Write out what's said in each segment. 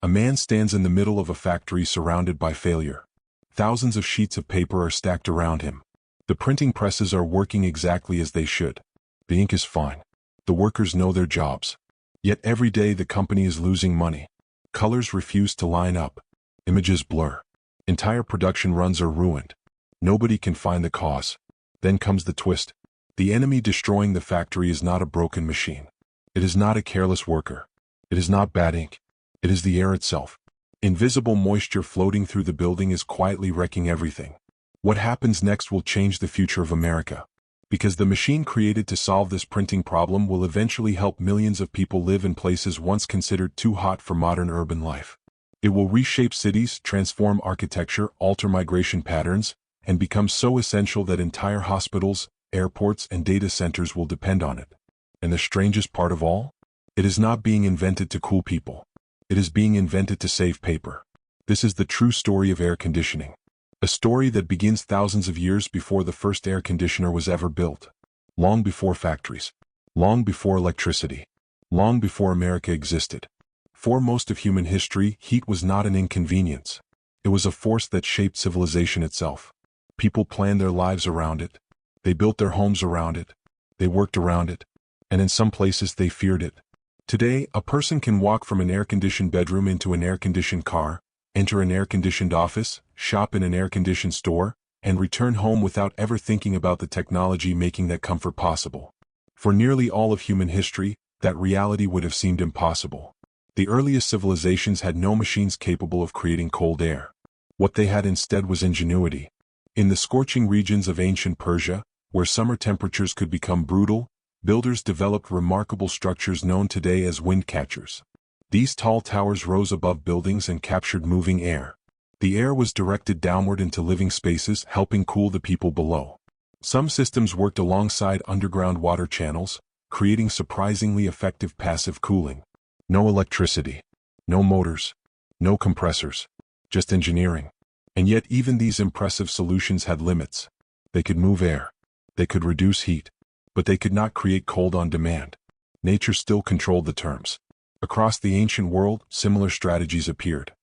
A man stands in the middle of a factory surrounded by failure. Thousands of sheets of paper are stacked around him. The printing presses are working exactly as they should. The ink is fine. The workers know their jobs. Yet every day the company is losing money. Colors refuse to line up. Images blur. Entire production runs are ruined. Nobody can find the cause. Then comes the twist. The enemy destroying the factory is not a broken machine. It is not a careless worker. It is not bad ink. It is the air itself. Invisible moisture floating through the building is quietly wrecking everything. What happens next will change the future of America. Because the machine created to solve this printing problem will eventually help millions of people live in places once considered too hot for modern urban life. It will reshape cities, transform architecture, alter migration patterns, and become so essential that entire hospitals, airports, and data centers will depend on it. And the strangest part of all? It is not being invented to cool people. It is being invented to save paper. This is the true story of air conditioning. A story that begins thousands of years before the first air conditioner was ever built. Long before factories. Long before electricity. Long before America existed. For most of human history, heat was not an inconvenience. It was a force that shaped civilization itself. People planned their lives around it. They built their homes around it. They worked around it. And in some places they feared it. Today, a person can walk from an air-conditioned bedroom into an air-conditioned car, enter an air-conditioned office, shop in an air-conditioned store, and return home without ever thinking about the technology making that comfort possible. For nearly all of human history, that reality would have seemed impossible. The earliest civilizations had no machines capable of creating cold air. What they had instead was ingenuity. In the scorching regions of ancient Persia, where summer temperatures could become brutal, builders developed remarkable structures known today as wind catchers. These tall towers rose above buildings and captured moving air. The air was directed downward into living spaces, helping cool the people below. Some systems worked alongside underground water channels, creating surprisingly effective passive cooling. No electricity. No motors. No compressors. Just engineering. And yet even these impressive solutions had limits. They could move air. They could reduce heat. But they could not create cold on demand. Nature still controlled the terms. Across the ancient world, similar strategies appeared.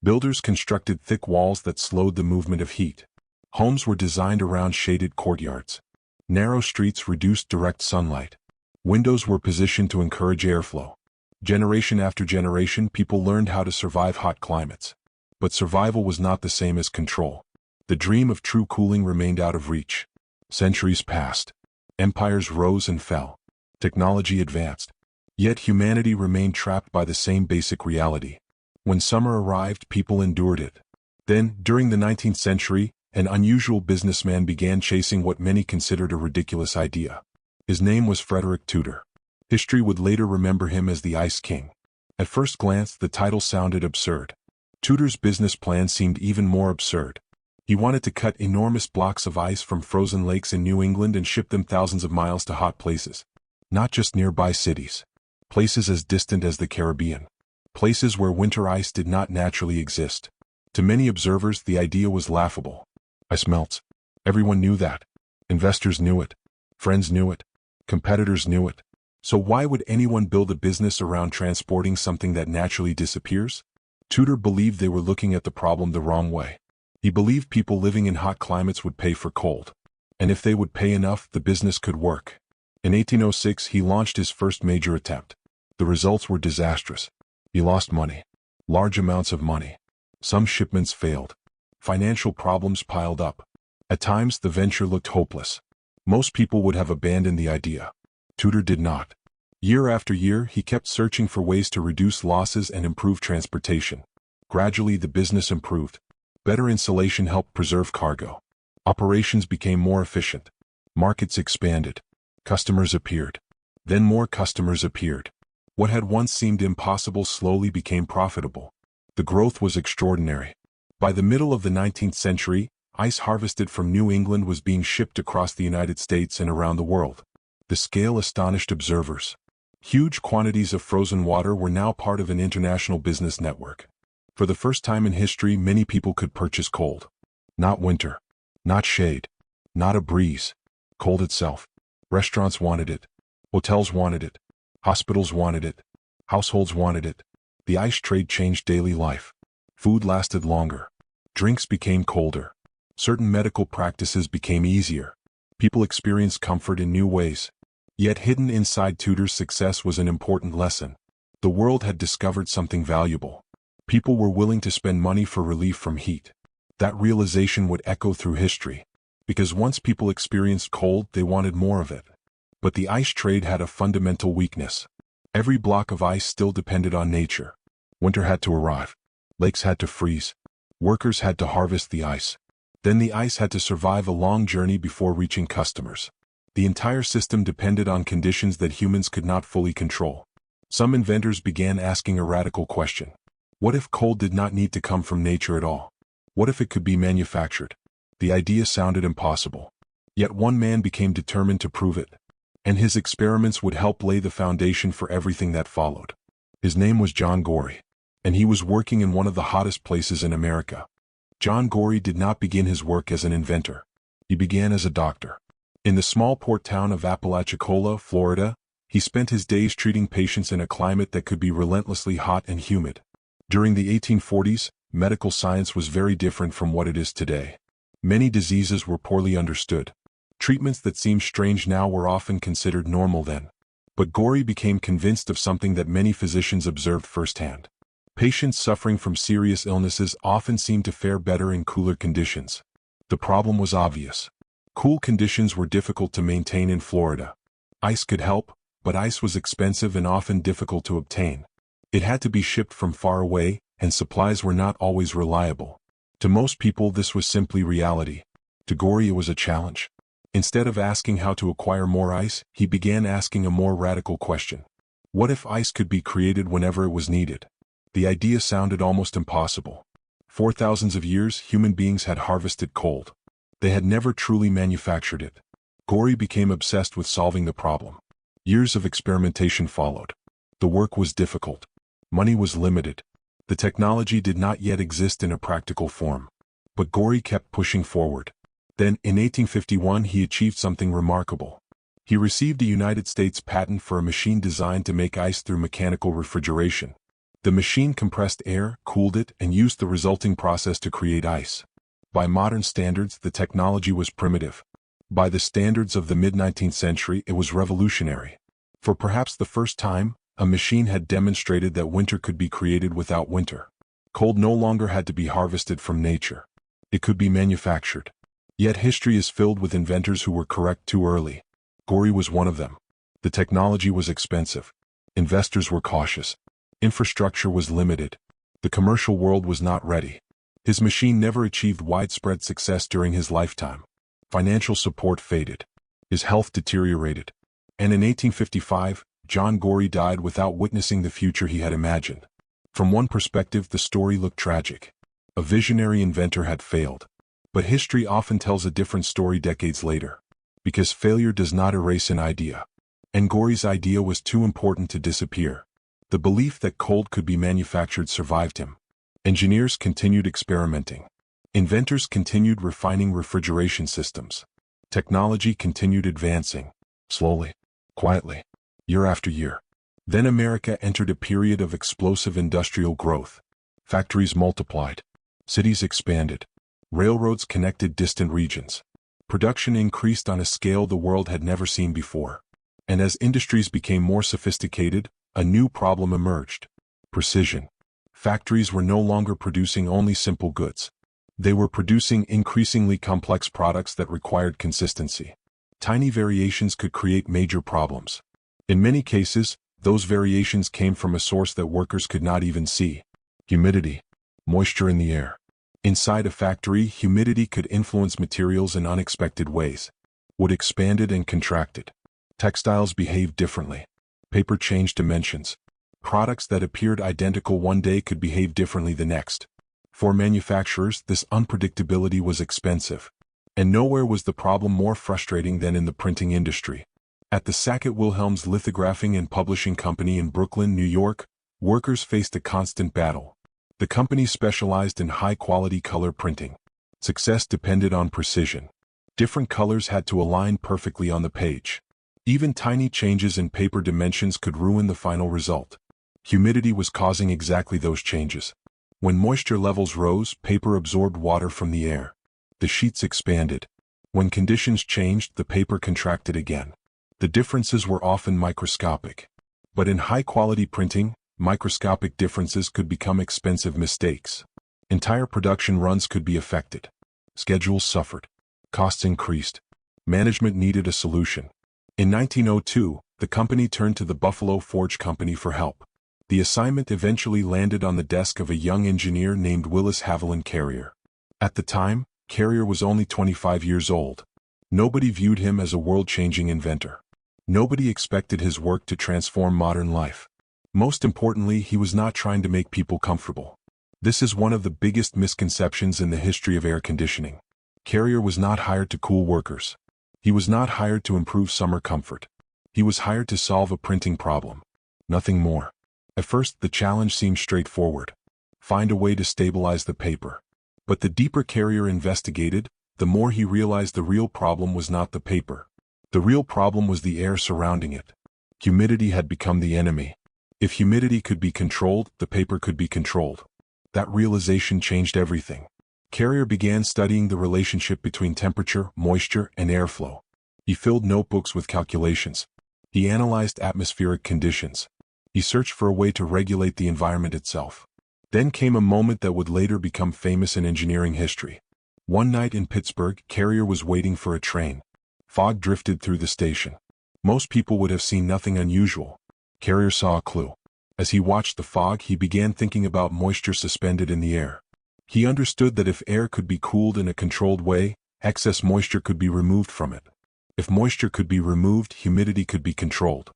Builders constructed thick walls that slowed the movement of heat. Homes were designed around shaded courtyards. Narrow streets reduced direct sunlight. Windows were positioned to encourage airflow. Generation after generation, people learned how to survive hot climates. But survival was not the same as control. The dream of true cooling remained out of reach. Centuries passed. Empires rose and fell. Technology advanced. Yet humanity remained trapped by the same basic reality. When summer arrived, people endured it. Then, during the 19th century, an unusual businessman began chasing what many considered a ridiculous idea. His name was Frederick Tudor. History would later remember him as the Ice King. At first glance, the title sounded absurd. Tudor's business plan seemed even more absurd. He wanted to cut enormous blocks of ice from frozen lakes in New England and ship them thousands of miles to hot places. Not just nearby cities. Places as distant as the Caribbean. Places where winter ice did not naturally exist. To many observers, the idea was laughable. Ice melts. Everyone knew that. Investors knew it. Friends knew it. Competitors knew it. So why would anyone build a business around transporting something that naturally disappears? Tudor believed they were looking at the problem the wrong way. He believed people living in hot climates would pay for cold. And if they would pay enough, the business could work. In 1806, he launched his first major attempt. The results were disastrous. He lost money. Large amounts of money. Some shipments failed. Financial problems piled up. At times, the venture looked hopeless. Most people would have abandoned the idea. Tudor did not. Year after year, he kept searching for ways to reduce losses and improve transportation. Gradually, the business improved. Better insulation helped preserve cargo. Operations became more efficient. Markets expanded. Customers appeared. Then more customers appeared. What had once seemed impossible slowly became profitable. The growth was extraordinary. By the middle of the 19th century, ice harvested from New England was being shipped across the United States and around the world. The scale astonished observers. Huge quantities of frozen water were now part of an international business network. For the first time in history, many people could purchase cold. Not winter. Not shade. Not a breeze. Cold itself. Restaurants wanted it. Hotels wanted it. Hospitals wanted it. Households wanted it. The ice trade changed daily life. Food lasted longer. Drinks became colder. Certain medical practices became easier. People experienced comfort in new ways. Yet hidden inside Tudor's success was an important lesson. The world had discovered something valuable. People were willing to spend money for relief from heat. That realization would echo through history. Because once people experienced cold, they wanted more of it. But the ice trade had a fundamental weakness. Every block of ice still depended on nature. Winter had to arrive. Lakes had to freeze. Workers had to harvest the ice. Then the ice had to survive a long journey before reaching customers. The entire system depended on conditions that humans could not fully control. Some inventors began asking a radical question. What if cold did not need to come from nature at all? What if it could be manufactured? The idea sounded impossible. Yet one man became determined to prove it. And his experiments would help lay the foundation for everything that followed. His name was John Gorrie. And he was working in one of the hottest places in America. John Gorrie did not begin his work as an inventor. He began as a doctor. In the small port town of Apalachicola, Florida, he spent his days treating patients in a climate that could be relentlessly hot and humid. During the 1840s, medical science was very different from what it is today. Many diseases were poorly understood. Treatments that seem strange now were often considered normal then. But Gorrie became convinced of something that many physicians observed firsthand. Patients suffering from serious illnesses often seemed to fare better in cooler conditions. The problem was obvious. Cool conditions were difficult to maintain in Florida. Ice could help, but ice was expensive and often difficult to obtain. It had to be shipped from far away, and supplies were not always reliable. To most people this was simply reality. To Gorrie it was a challenge. Instead of asking how to acquire more ice, he began asking a more radical question. What if ice could be created whenever it was needed? The idea sounded almost impossible. For thousands of years, human beings had harvested cold. They had never truly manufactured it. Gorrie became obsessed with solving the problem. Years of experimentation followed. The work was difficult. Money was limited. The technology did not yet exist in a practical form. But Gorrie kept pushing forward. Then, in 1851, he achieved something remarkable. He received a United States patent for a machine designed to make ice through mechanical refrigeration. The machine compressed air, cooled it, and used the resulting process to create ice. By modern standards, the technology was primitive. By the standards of the mid-19th century, it was revolutionary. For perhaps the first time, a machine had demonstrated that winter could be created without winter. Cold no longer had to be harvested from nature. It could be manufactured. Yet history is filled with inventors who were correct too early. Gorrie was one of them. The technology was expensive. Investors were cautious. Infrastructure was limited. The commercial world was not ready. His machine never achieved widespread success during his lifetime. Financial support faded. His health deteriorated. And in 1855, John Gorrie died without witnessing the future he had imagined. From one perspective, the story looked tragic. A visionary inventor had failed. But history often tells a different story decades later. Because failure does not erase an idea. And Gorrie's idea was too important to disappear. The belief that cold could be manufactured survived him. Engineers continued experimenting. Inventors continued refining refrigeration systems. Technology continued advancing, slowly, quietly, year after year. Then America entered a period of explosive industrial growth. Factories multiplied. Cities expanded. Railroads connected distant regions. Production increased on a scale the world had never seen before. And as industries became more sophisticated, a new problem emerged. Precision. Factories were no longer producing only simple goods. They were producing increasingly complex products that required consistency. Tiny variations could create major problems. In many cases, those variations came from a source that workers could not even see. Humidity. Moisture in the air. Inside a factory, humidity could influence materials in unexpected ways. Wood expanded and contracted. Textiles behaved differently. Paper changed dimensions. Products that appeared identical one day could behave differently the next. For manufacturers, this unpredictability was expensive. And nowhere was the problem more frustrating than in the printing industry. At the Sackett-Wilhelms Lithographing and Publishing Company in Brooklyn, New York, workers faced a constant battle. The company specialized in high-quality color printing. Success depended on precision. Different colors had to align perfectly on the page. Even tiny changes in paper dimensions could ruin the final result. Humidity was causing exactly those changes. When moisture levels rose, paper absorbed water from the air. The sheets expanded. When conditions changed, the paper contracted again. The differences were often microscopic. But in high-quality printing, microscopic differences could become expensive mistakes. Entire production runs could be affected. Schedules suffered. Costs increased. Management needed a solution. In 1902, the company turned to the Buffalo Forge Company for help. The assignment eventually landed on the desk of a young engineer named Willis Haviland Carrier. At the time, Carrier was only 25 years old. Nobody viewed him as a world-changing inventor. Nobody expected his work to transform modern life. Most importantly, he was not trying to make people comfortable. This is one of the biggest misconceptions in the history of air conditioning. Carrier was not hired to cool workers. He was not hired to improve summer comfort. He was hired to solve a printing problem. Nothing more. At first, the challenge seemed straightforward. Find a way to stabilize the paper. But the deeper Carrier investigated, the more he realized the real problem was not the paper. The real problem was the air surrounding it. Humidity had become the enemy. If humidity could be controlled, the paper could be controlled. That realization changed everything. Carrier began studying the relationship between temperature, moisture, and airflow. He filled notebooks with calculations. He analyzed atmospheric conditions. He searched for a way to regulate the environment itself. Then came a moment that would later become famous in engineering history. One night in Pittsburgh, Carrier was waiting for a train. Fog drifted through the station. Most people would have seen nothing unusual. Carrier saw a clue. As he watched the fog, he began thinking about moisture suspended in the air. He understood that if air could be cooled in a controlled way, excess moisture could be removed from it. If moisture could be removed, humidity could be controlled.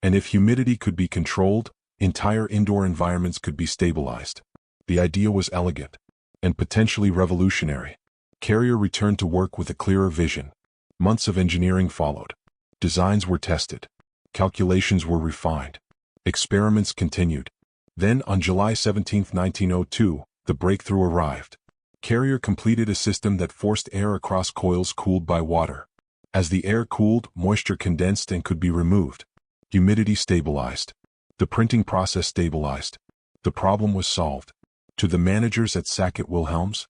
And if humidity could be controlled, entire indoor environments could be stabilized. The idea was elegant and potentially revolutionary. Carrier returned to work with a clearer vision. Months of engineering followed. Designs were tested. Calculations were refined. Experiments continued. Then, on July 17, 1902, the breakthrough arrived. Carrier completed a system that forced air across coils cooled by water. As the air cooled, moisture condensed and could be removed. Humidity stabilized. The printing process stabilized. The problem was solved. To the managers at Sackett-Wilhelms,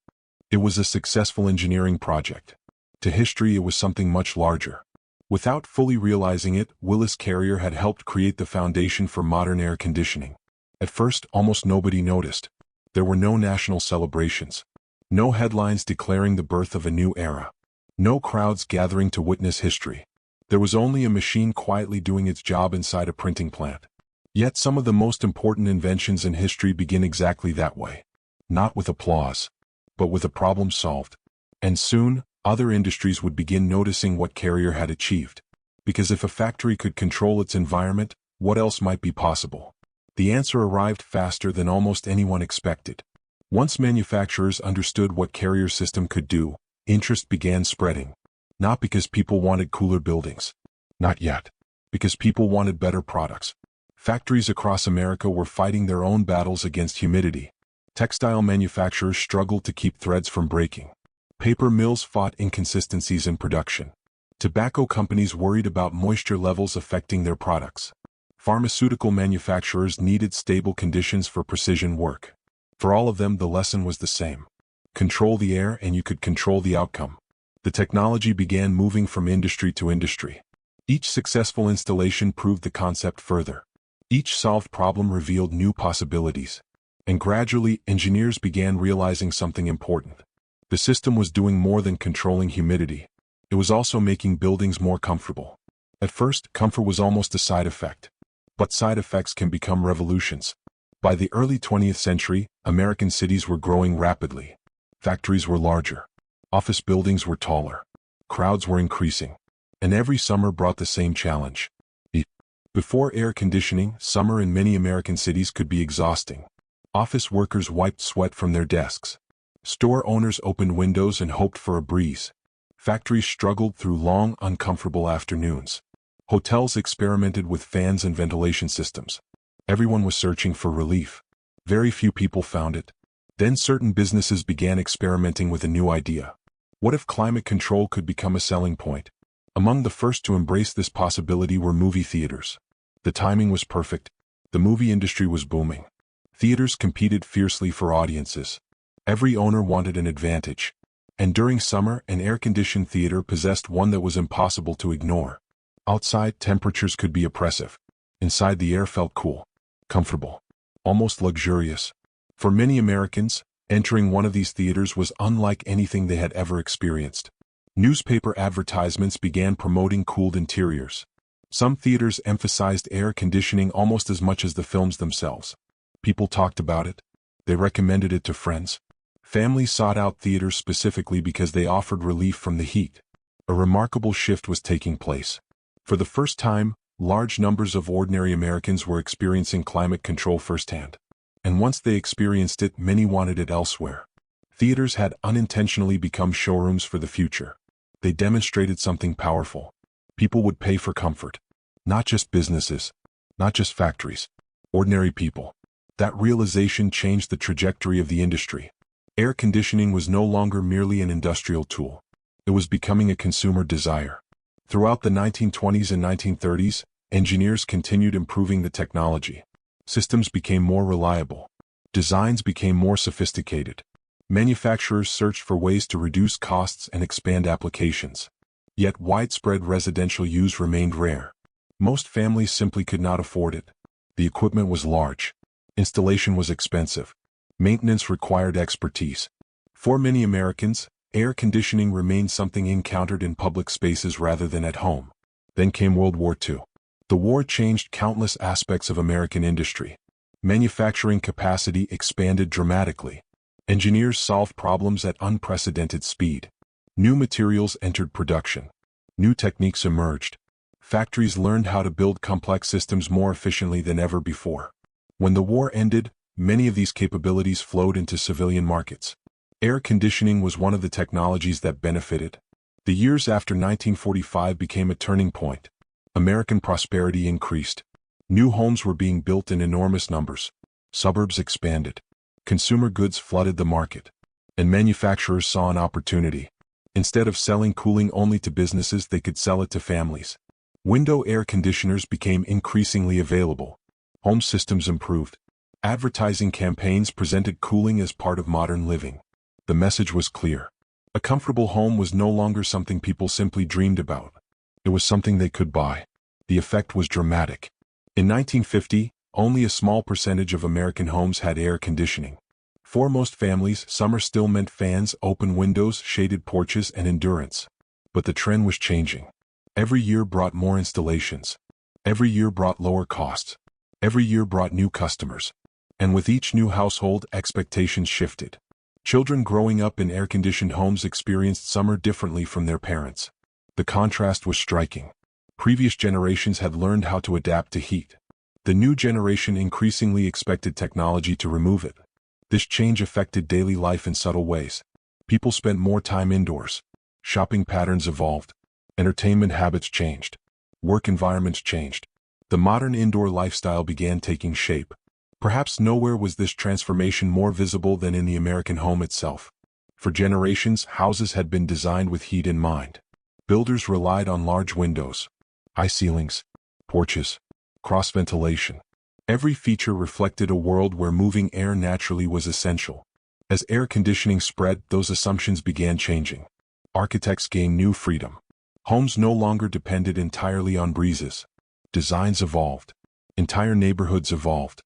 it was a successful engineering project. To history, it was something much larger. Without fully realizing it, Willis Carrier had helped create the foundation for modern air conditioning. At first, almost nobody noticed. There were no national celebrations. No headlines declaring the birth of a new era. No crowds gathering to witness history. There was only a machine quietly doing its job inside a printing plant. Yet some of the most important inventions in history begin exactly that way. Not with applause, but with a problem solved. And soon, other industries would begin noticing what Carrier had achieved. Because if a factory could control its environment, what else might be possible? The answer arrived faster than almost anyone expected. Once manufacturers understood what Carrier's system could do, interest began spreading. Not because people wanted cooler buildings. Not yet. Because people wanted better products. Factories across America were fighting their own battles against humidity. Textile manufacturers struggled to keep threads from breaking. Paper mills fought inconsistencies in production. Tobacco companies worried about moisture levels affecting their products. Pharmaceutical manufacturers needed stable conditions for precision work. For all of them, the lesson was the same. Control the air and you could control the outcome. The technology began moving from industry to industry. Each successful installation proved the concept further. Each solved problem revealed new possibilities. And gradually, engineers began realizing something important. The system was doing more than controlling humidity. It was also making buildings more comfortable. At first, comfort was almost a side effect. But side effects can become revolutions. By the early 20th century, American cities were growing rapidly. Factories were larger. Office buildings were taller. Crowds were increasing. And every summer brought the same challenge. Before air conditioning, summer in many American cities could be exhausting. Office workers wiped sweat from their desks. Store owners opened windows and hoped for a breeze. Factories struggled through long, uncomfortable afternoons. Hotels experimented with fans and ventilation systems. Everyone was searching for relief. Very few people found it. Then certain businesses began experimenting with a new idea. What if climate control could become a selling point? Among the first to embrace this possibility were movie theaters. The timing was perfect. The movie industry was booming. Theaters competed fiercely for audiences. Every owner wanted an advantage. And during summer, an air-conditioned theater possessed one that was impossible to ignore. Outside, temperatures could be oppressive. Inside, the air felt cool, comfortable, almost luxurious. For many Americans, entering one of these theaters was unlike anything they had ever experienced. Newspaper advertisements began promoting cooled interiors. Some theaters emphasized air conditioning almost as much as the films themselves. People talked about it. They recommended it to friends. Families sought out theaters specifically because they offered relief from the heat. A remarkable shift was taking place. For the first time, large numbers of ordinary Americans were experiencing climate control firsthand. And once they experienced it, many wanted it elsewhere. Theaters had unintentionally become showrooms for the future. They demonstrated something powerful. People would pay for comfort. Not just businesses, not just factories, ordinary people. That realization changed the trajectory of the industry. Air conditioning was no longer merely an industrial tool. It was becoming a consumer desire. Throughout the 1920s and 1930s, engineers continued improving the technology. Systems became more reliable. Designs became more sophisticated. Manufacturers searched for ways to reduce costs and expand applications. Yet widespread residential use remained rare. Most families simply could not afford it. The equipment was large. Installation was expensive. Maintenance required expertise. For many Americans, air conditioning remained something encountered in public spaces rather than at home. Then came World War II. The war changed countless aspects of American industry. Manufacturing capacity expanded dramatically. Engineers solved problems at unprecedented speed. New materials entered production. New techniques emerged. Factories learned how to build complex systems more efficiently than ever before. When the war ended, many of these capabilities flowed into civilian markets. Air conditioning was one of the technologies that benefited. The years after 1945 became a turning point. American prosperity increased. New homes were being built in enormous numbers. Suburbs expanded. Consumer goods flooded the market. And manufacturers saw an opportunity. Instead of selling cooling only to businesses, they could sell it to families. Window air conditioners became increasingly available. Home systems improved. Advertising campaigns presented cooling as part of modern living. The message was clear. A comfortable home was no longer something people simply dreamed about. It was something they could buy. The effect was dramatic. In 1950, only a small percentage of American homes had air conditioning. For most families, summer still meant fans, open windows, shaded porches, and endurance. But the trend was changing. Every year brought more installations. Every year brought lower costs. Every year brought new customers. And with each new household, expectations shifted. Children growing up in air-conditioned homes experienced summer differently from their parents. The contrast was striking. Previous generations had learned how to adapt to heat. The new generation increasingly expected technology to remove it. This change affected daily life in subtle ways. People spent more time indoors. Shopping patterns evolved. Entertainment habits changed. Work environments changed. The modern indoor lifestyle began taking shape. Perhaps nowhere was this transformation more visible than in the American home itself. For generations, houses had been designed with heat in mind. Builders relied on large windows, high ceilings, porches, cross-ventilation. Every feature reflected a world where moving air naturally was essential. As air conditioning spread, those assumptions began changing. Architects gained new freedom. Homes no longer depended entirely on breezes. Designs evolved. Entire neighborhoods evolved.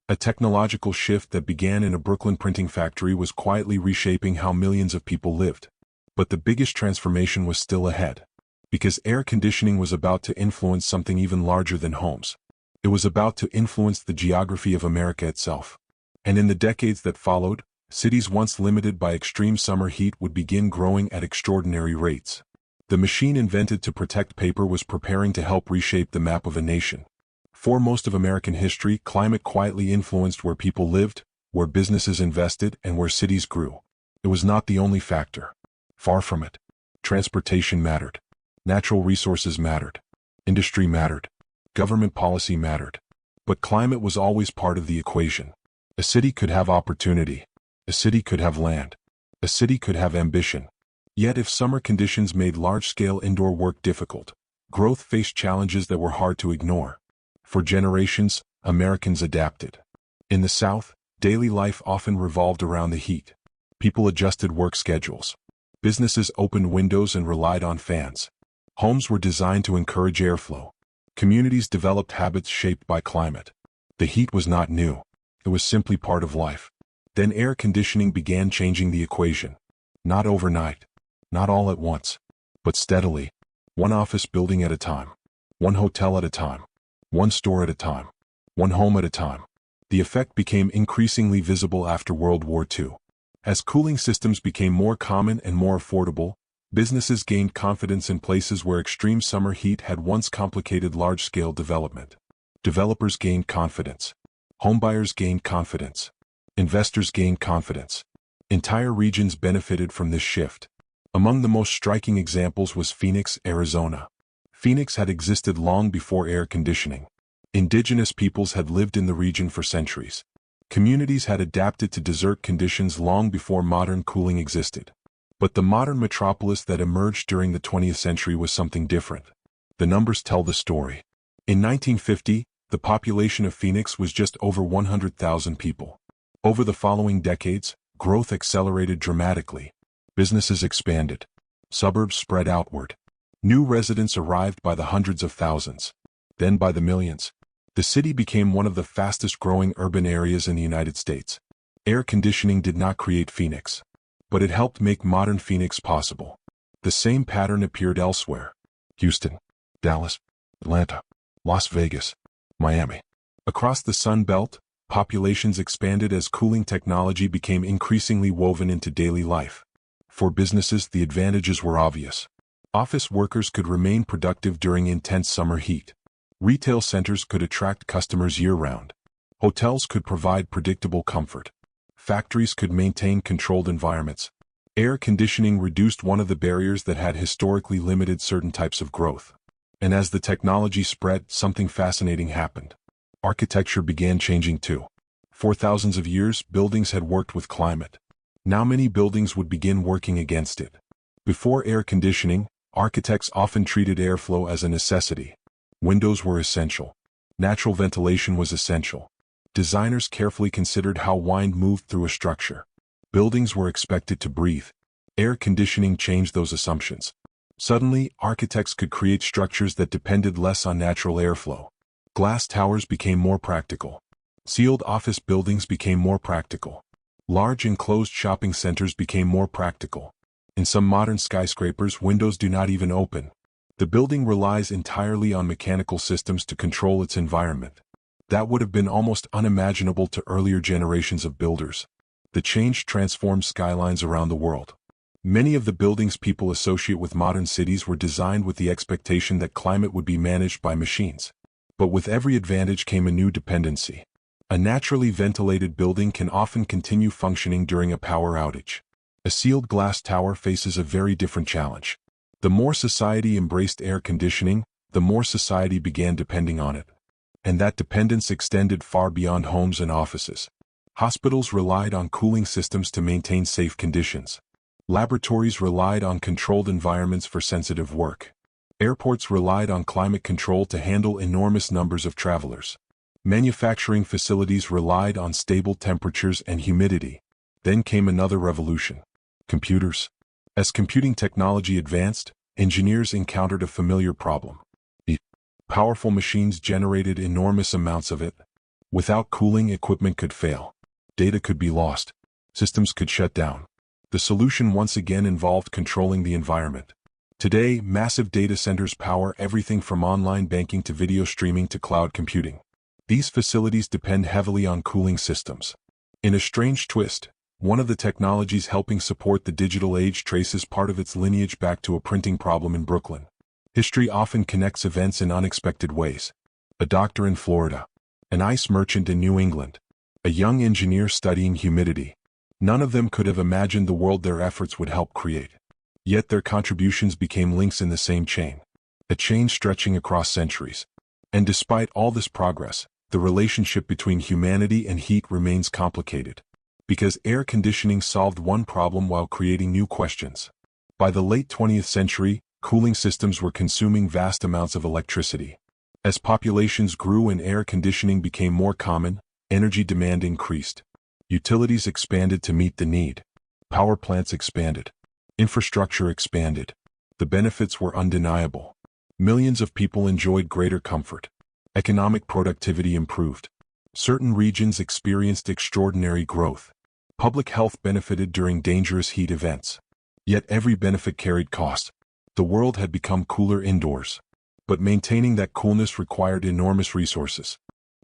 A technological shift that began in a Brooklyn printing factory was quietly reshaping how millions of people lived. But the biggest transformation was still ahead. Because air conditioning was about to influence something even larger than homes. It was about to influence the geography of America itself. And in the decades that followed, cities once limited by extreme summer heat would begin growing at extraordinary rates. The machine invented to protect paper was preparing to help reshape the map of a nation. For most of American history, climate quietly influenced where people lived, where businesses invested, and where cities grew. It was not the only factor. Far from it. Transportation mattered. Natural resources mattered. Industry mattered. Government policy mattered. But climate was always part of the equation. A city could have opportunity. A city could have land. A city could have ambition. Yet if summer conditions made large-scale indoor work difficult, growth faced challenges that were hard to ignore. For generations, Americans adapted. In the South, daily life often revolved around the heat. People adjusted work schedules. Businesses opened windows and relied on fans. Homes were designed to encourage airflow. Communities developed habits shaped by climate. The heat was not new. It was simply part of life. Then air conditioning began changing the equation. Not overnight, not all at once, but steadily, one office building at a time, one hotel at a time, one store at a time, one home at a time. The effect became increasingly visible after World War II. As cooling systems became more common and more affordable, businesses gained confidence in places where extreme summer heat had once complicated large-scale development. Developers gained confidence. Homebuyers gained confidence. Investors gained confidence. Entire regions benefited from this shift. Among the most striking examples was Phoenix, Arizona. Phoenix had existed long before air conditioning. Indigenous peoples had lived in the region for centuries. Communities had adapted to desert conditions long before modern cooling existed. But the modern metropolis that emerged during the 20th century was something different. The numbers tell the story. In 1950, the population of Phoenix was just over 100,000 people. Over the following decades, growth accelerated dramatically. Businesses expanded. Suburbs spread outward. New residents arrived by the hundreds of thousands, then by the millions. The city became one of the fastest-growing urban areas in the United States. Air conditioning did not create Phoenix, but it helped make modern Phoenix possible. The same pattern appeared elsewhere. Houston, Dallas, Atlanta, Las Vegas, Miami. Across the Sun Belt, populations expanded as cooling technology became increasingly woven into daily life. For businesses, the advantages were obvious. Office workers could remain productive during intense summer heat. Retail centers could attract customers year-round. Hotels could provide predictable comfort. Factories could maintain controlled environments. Air conditioning reduced one of the barriers that had historically limited certain types of growth. And as the technology spread, something fascinating happened. Architecture began changing too. For thousands of years, buildings had worked with climate. Now many buildings would begin working against it. Before air conditioning, architects often treated airflow as a necessity. Windows were essential. Natural ventilation was essential. Designers carefully considered how wind moved through a structure. Buildings were expected to breathe. Air conditioning changed those assumptions. Suddenly, architects could create structures that depended less on natural airflow. Glass towers became more practical. Sealed office buildings became more practical. Large enclosed shopping centers became more practical. In some modern skyscrapers, windows do not even open. The building relies entirely on mechanical systems to control its environment. That would have been almost unimaginable to earlier generations of builders. The change transformed skylines around the world. Many of the buildings people associate with modern cities were designed with the expectation that climate would be managed by machines. But with every advantage came a new dependency. A naturally ventilated building can often continue functioning during a power outage. A sealed glass tower faces a very different challenge. The more society embraced air conditioning, the more society began depending on it. And that dependence extended far beyond homes and offices. Hospitals relied on cooling systems to maintain safe conditions. Laboratories relied on controlled environments for sensitive work. Airports relied on climate control to handle enormous numbers of travelers. Manufacturing facilities relied on stable temperatures and humidity. Then came another revolution: computers. As computing technology advanced, engineers encountered a familiar problem. Powerful machines generated enormous amounts of it. Without cooling, equipment could fail. Data could be lost. Systems could shut down. The solution once again involved controlling the environment. Today, massive data centers power everything from online banking to video streaming to cloud computing. These facilities depend heavily on cooling systems. In a strange twist, one of the technologies helping support the digital age traces part of its lineage back to a printing problem in Brooklyn. History often connects events in unexpected ways. A doctor in Florida. An ice merchant in New England. A young engineer studying humidity. None of them could have imagined the world their efforts would help create. Yet their contributions became links in the same chain. A chain stretching across centuries. And despite all this progress, the relationship between humanity and heat remains complicated. Because air conditioning solved one problem while creating new questions. By the late 20th century, cooling systems were consuming vast amounts of electricity. As populations grew and air conditioning became more common, energy demand increased. Utilities expanded to meet the need. Power plants expanded. Infrastructure expanded. The benefits were undeniable. Millions of people enjoyed greater comfort. Economic productivity improved. Certain regions experienced extraordinary growth. Public health benefited during dangerous heat events. Yet every benefit carried costs. The world had become cooler indoors. But maintaining that coolness required enormous resources.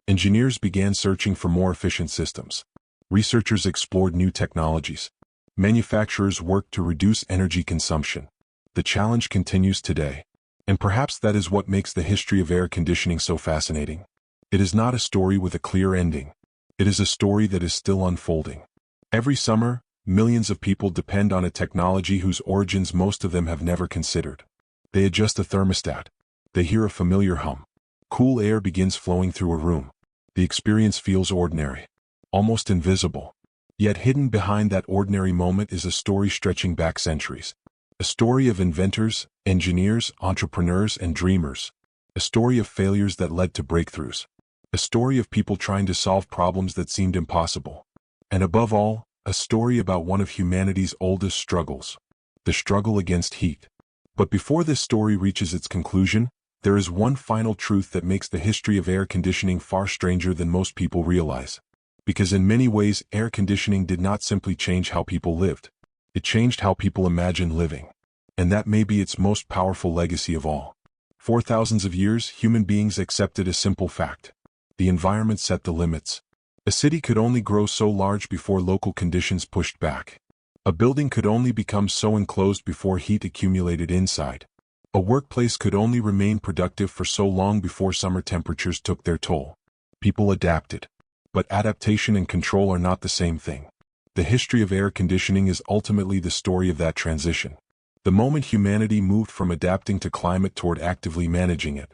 Engineers began searching for more efficient systems. Researchers explored new technologies. Manufacturers worked to reduce energy consumption. The challenge continues today. And perhaps that is what makes the history of air conditioning so fascinating. It is not a story with a clear ending. It is a story that is still unfolding. Every summer, millions of people depend on a technology whose origins most of them have never considered. They adjust a thermostat. They hear a familiar hum. Cool air begins flowing through a room. The experience feels ordinary, almost invisible. Yet hidden behind that ordinary moment is a story stretching back centuries. A story of inventors, engineers, entrepreneurs, and dreamers. A story of failures that led to breakthroughs. A story of people trying to solve problems that seemed impossible. And above all, a story about one of humanity's oldest struggles. The struggle against heat. But before this story reaches its conclusion, there is one final truth that makes the history of air conditioning far stranger than most people realize. Because in many ways, air conditioning did not simply change how people lived. It changed how people imagined living. And that may be its most powerful legacy of all. For thousands of years, human beings accepted a simple fact. The environment set the limits. A city could only grow so large before local conditions pushed back. A building could only become so enclosed before heat accumulated inside. A workplace could only remain productive for so long before summer temperatures took their toll. People adapted. But adaptation and control are not the same thing. The history of air conditioning is ultimately the story of that transition. The moment humanity moved from adapting to climate toward actively managing it.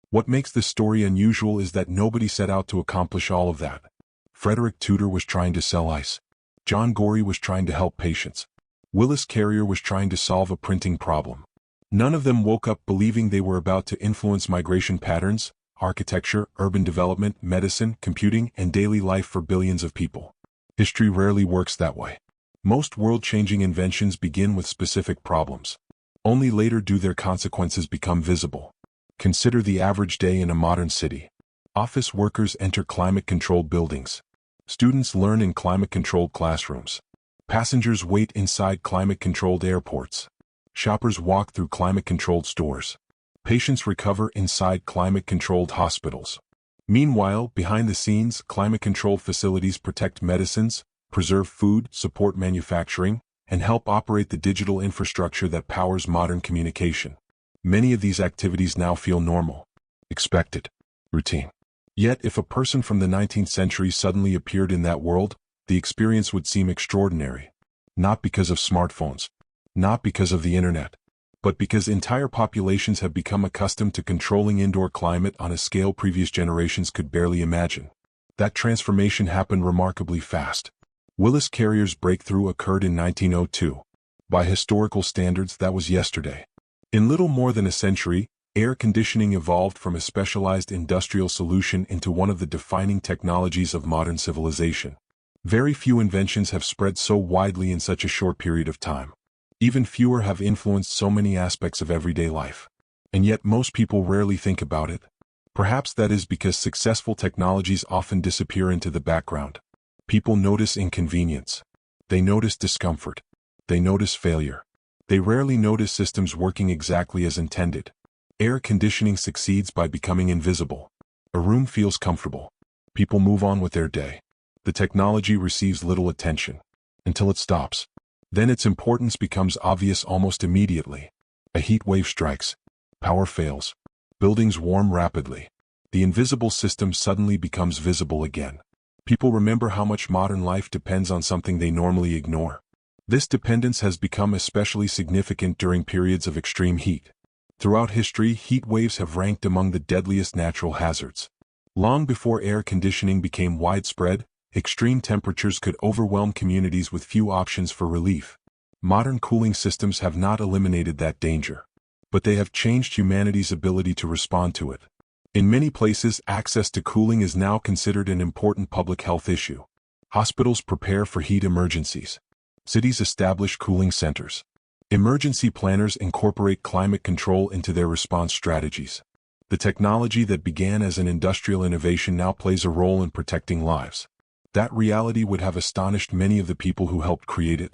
What makes this story unusual is that nobody set out to accomplish all of that. Frederick Tudor was trying to sell ice. John Gorey was trying to help patients. Willis Carrier was trying to solve a printing problem. None of them woke up believing they were about to influence migration patterns, architecture, urban development, medicine, computing, and daily life for billions of people. History rarely works that way. Most world-changing inventions begin with specific problems. Only later do their consequences become visible. Consider the average day in a modern city. Office workers enter climate-controlled buildings. Students learn in climate-controlled classrooms. Passengers wait inside climate-controlled airports. Shoppers walk through climate-controlled stores. Patients recover inside climate-controlled hospitals. Meanwhile, behind the scenes, climate-controlled facilities protect medicines, preserve food, support manufacturing, and help operate the digital infrastructure that powers modern communication. Many of these activities now feel normal, expected, routine. Yet, if a person from the 19th century suddenly appeared in that world, the experience would seem extraordinary. Not because of smartphones. Not because of the internet. But because entire populations have become accustomed to controlling indoor climate on a scale previous generations could barely imagine. That transformation happened remarkably fast. Willis Carrier's breakthrough occurred in 1902. By historical standards, that was yesterday. In little more than a century, air conditioning evolved from a specialized industrial solution into one of the defining technologies of modern civilization. Very few inventions have spread so widely in such a short period of time. Even fewer have influenced so many aspects of everyday life. And yet most people rarely think about it. Perhaps that is because successful technologies often disappear into the background. People notice inconvenience. They notice discomfort. They notice failure. They rarely notice systems working exactly as intended. Air conditioning succeeds by becoming invisible. A room feels comfortable. People move on with their day. The technology receives little attention. Until it stops. Then its importance becomes obvious almost immediately. A heat wave strikes. Power fails. Buildings warm rapidly. The invisible system suddenly becomes visible again. People remember how much modern life depends on something they normally ignore. This dependence has become especially significant during periods of extreme heat. Throughout history, heat waves have ranked among the deadliest natural hazards. Long before air conditioning became widespread, extreme temperatures could overwhelm communities with few options for relief. Modern cooling systems have not eliminated that danger. But they have changed humanity's ability to respond to it. In many places, access to cooling is now considered an important public health issue. Hospitals prepare for heat emergencies. Cities establish cooling centers. Emergency planners incorporate climate control into their response strategies. The technology that began as an industrial innovation now plays a role in protecting lives. That reality would have astonished many of the people who helped create it.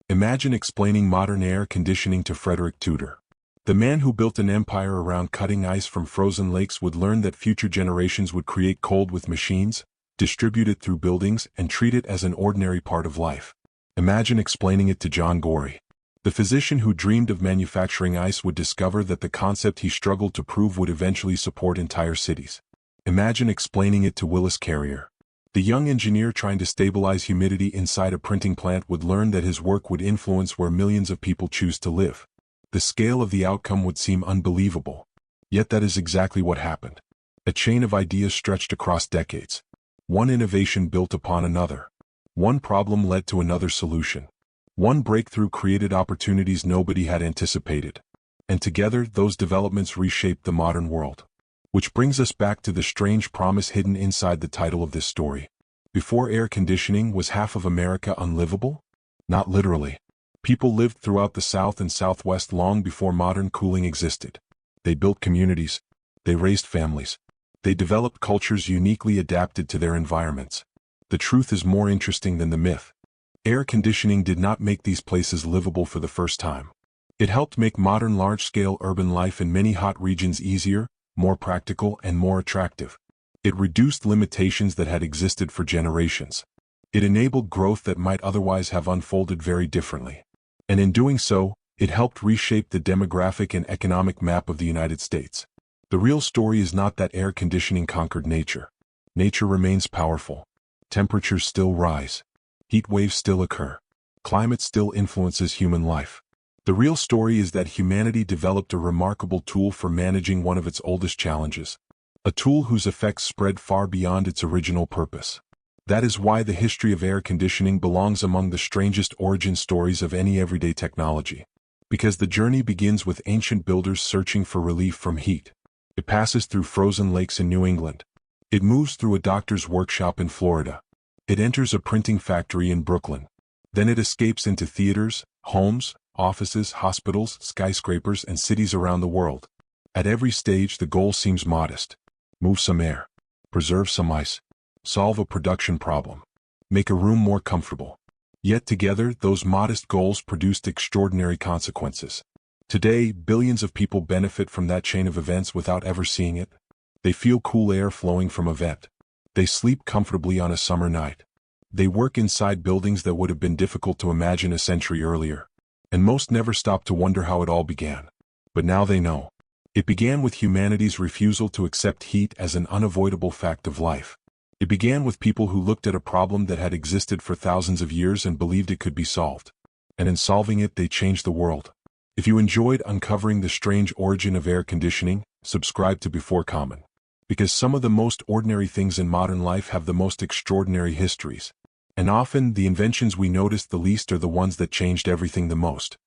Imagine explaining modern air conditioning to Frederick Tudor. The man who built an empire around cutting ice from frozen lakes would learn that future generations would create cold with machines, distribute it through buildings, and treat it as an ordinary part of life. Imagine explaining it to John Gorey. The physician who dreamed of manufacturing ice would discover that the concept he struggled to prove would eventually support entire cities. Imagine explaining it to Willis Carrier. The young engineer trying to stabilize humidity inside a printing plant would learn that his work would influence where millions of people choose to live. The scale of the outcome would seem unbelievable. Yet that is exactly what happened. A chain of ideas stretched across decades. One innovation built upon another. One problem led to another solution. One breakthrough created opportunities nobody had anticipated. And together, those developments reshaped the modern world. Which brings us back to the strange promise hidden inside the title of this story. Before air conditioning, was half of America unlivable? Not literally. People lived throughout the South and Southwest long before modern cooling existed. They built communities. They raised families. They developed cultures uniquely adapted to their environments. The truth is more interesting than the myth. Air conditioning did not make these places livable for the first time. It helped make modern large-scale urban life in many hot regions easier, more practical, and more attractive. It reduced limitations that had existed for generations. It enabled growth that might otherwise have unfolded very differently. And in doing so, it helped reshape the demographic and economic map of the United States. The real story is not that air conditioning conquered nature. Nature remains powerful. Temperatures still rise. Heat waves still occur. Climate still influences human life. The real story is that humanity developed a remarkable tool for managing one of its oldest challenges. A tool whose effects spread far beyond its original purpose. That is why the history of air conditioning belongs among the strangest origin stories of any everyday technology. Because the journey begins with ancient builders searching for relief from heat. It passes through frozen lakes in New England. It moves through a doctor's workshop in Florida. It enters a printing factory in Brooklyn. Then it escapes into theaters, homes, offices, hospitals, skyscrapers, and cities around the world. At every stage, the goal seems modest. Move some air. Preserve some ice. Solve a production problem. Make a room more comfortable. Yet together, those modest goals produced extraordinary consequences. Today, billions of people benefit from that chain of events without ever seeing it. They feel cool air flowing from a vent. They sleep comfortably on a summer night. They work inside buildings that would have been difficult to imagine a century earlier. And most never stop to wonder how it all began. But now they know. It began with humanity's refusal to accept heat as an unavoidable fact of life. It began with people who looked at a problem that had existed for thousands of years and believed it could be solved. And in solving it, they changed the world. If you enjoyed uncovering the strange origin of air conditioning, subscribe to BeforeCommon. Because some of the most ordinary things in modern life have the most extraordinary histories. And often, the inventions we notice the least are the ones that changed everything the most.